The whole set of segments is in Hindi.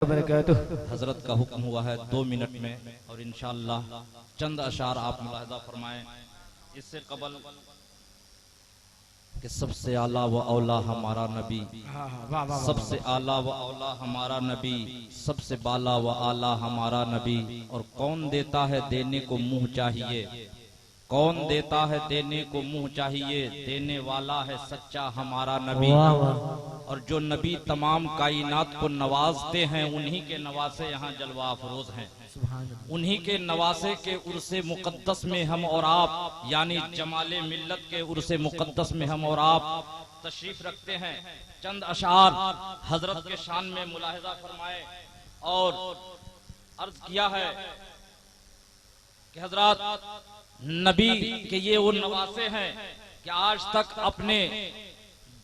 हजरत का हुक्म हुआ है 2 मिनट में और इंशाअल्लाह चंद अशार आप मुलाहजा फरमाएं। इससे कबल कि सबसे आला व औला हमारा नबी, सबसे आला व औला हमारा नबी, सबसे बाला व आला हमारा नबी। और कौन देता है देने को मुंह चाहिए, कौन देता है देने को मुंह चाहिए, देने वाला है सच्चा हमारा नबी। और जो नबी तमाम कायनात को नवाजते हैं उन्हीं के नवासे यहाँ जलवा अफरोज हैं। उन्हीं के नवासे के उर्से मुकद्दस में हम और आप, यानी जमाले मिल्लत के उर्से मुकद्दस में हम और आप तशरीफ रखते हैं। चंद अशार हजरत के शान में मुलाहिजा फरमाए और अर्ज किया है कि हजरत नबी के ये वो नवासे हैं कि आज तक अपने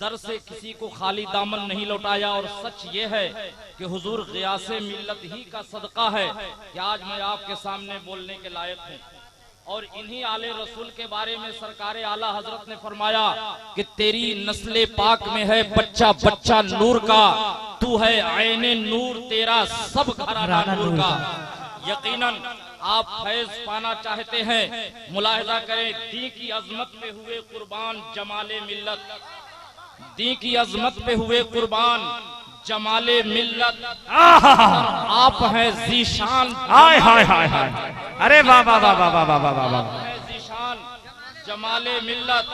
दर से किसी को खाली दामन नहीं लौटाया। और सच ये है कि हुजूर गियासे मिल्लत ही का सदका है कि आज मैं आपके सामने बोलने के लायक हूँ। और इन्हीं आले रसूल के बारे में सरकारे आला हजरत ने फरमाया कि तेरी नस्ले पाक में है बच्चा बच्चा नूर का, तू है आईने नूर, तेरा सब घराना नूर का। यकीनन आप फैज पाना चाहते हैं, मुलाहिजा करें दी की अजमत पे हुए कुर्बान जमाले मिल्लत, दी की अजमत पे हुए कुर्बान जमाले मिल्लत। आप हैं जीशान, हाय हाय हाय हाय, अरे वाह वाह वाह वाह वाह वाह वाह वाह, जीशान जमाले मिल्लत।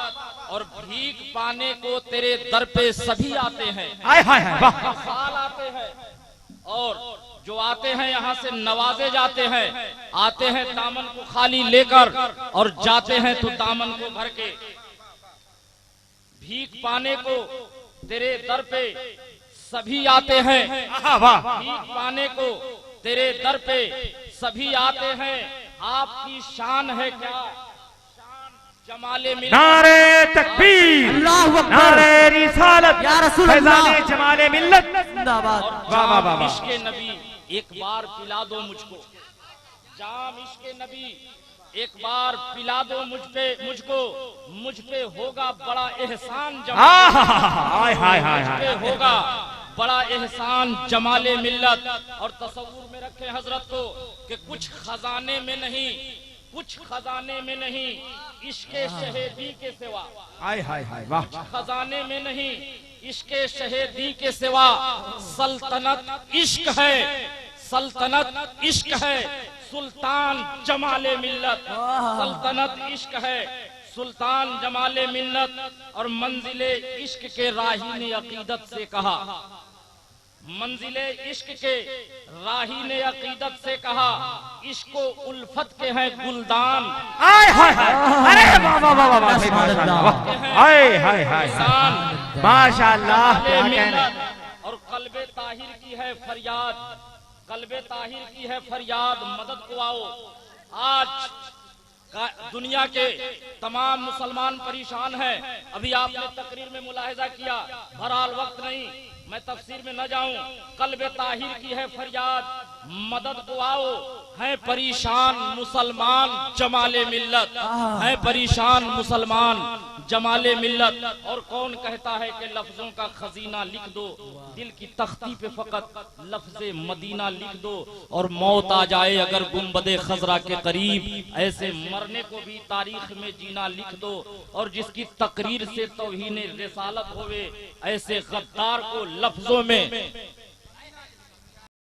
और भीख पाने को तेरे दर पे सभी आते हैं, हाय हाय हाय, वाह, साल आते हैं। और जो आते हैं यहाँ से नवाजे जाते हैं, आते हैं दामन को खाली लेकर और जाते हैं तो दामन को भर के। भीख पाने को तेरे दर पे सभी आते हैं, भीख पाने को तेरे दर पे सभी आते हैं। आपकी शान है क्या, शान जमाले मिल्लत। नारे तकबीर, नारे रिसालत, या रसूल फैज़ाने जमाले मिल्लत। वाह वाह वाह। इश्क़े नबी एक बार पिला दो मुझको, जाम इश्क़े नबी एक बार पिला दो मुझको, मुझ पे होगा बड़ा एहसान, हाय हाय हाय हाय, होगा बड़ा एहसान जमाले मिल्लत। और तसव्वुर में रखे हजरत को कि कुछ खजाने में नहीं, कुछ खजाने में नहीं इश्क़े शहीदी के सिवा, हाय हाय हाय, वाह, खजाने में नहीं इश्क़े शहीदी के सिवा सल्तनत इश्क है, सल्तनत इश्क है, सुल्तान जमाले मिल्लत। सल्तनत इश्क है, सुल्तान जमाले मिल्लत। और मंजिले इश्क के राही ने अकीदत से कहा, मंजिले इश्क के राही ने अकीदत से कहा, इश्क उल्फत के हैं गुलदान। हाय हाय हाय, अरे वाह वाह वाह वाह, हाय हाय हाय, माशाअल्लाह, क्या कहना। और कल्बे ताहिर की है फरियाद, कल्बे ताहिर की है फरियाद, मदद को आओ। आज दुनिया के तमाम मुसलमान परेशान हैं। अभी आपने तकरीर में मुलाहिजा किया, बहरहाल वक्त नहीं, मैं तफसीर में न जाऊं। कल्बे ताहिर की है फरियाद, मदद को आओ, हैं परेशान मुसलमान जमाले मिल्लत, हैं परेशान मुसलमान जमाले मिल्लत। और कौन कहता है कि लफ्जों का खजीना लिख दो, दिल की तख्ती पे फकत लफ्ज़े मदीना लिख दो। और मौत आ जाए अगर गुंबदे खजरा के करीब, ऐसे मरने को भी तारीख में जीना लिख दो। और जिसकी तकरीर से तौहीन रिसालत होवे, ऐसे गद्दार को लफ्जों में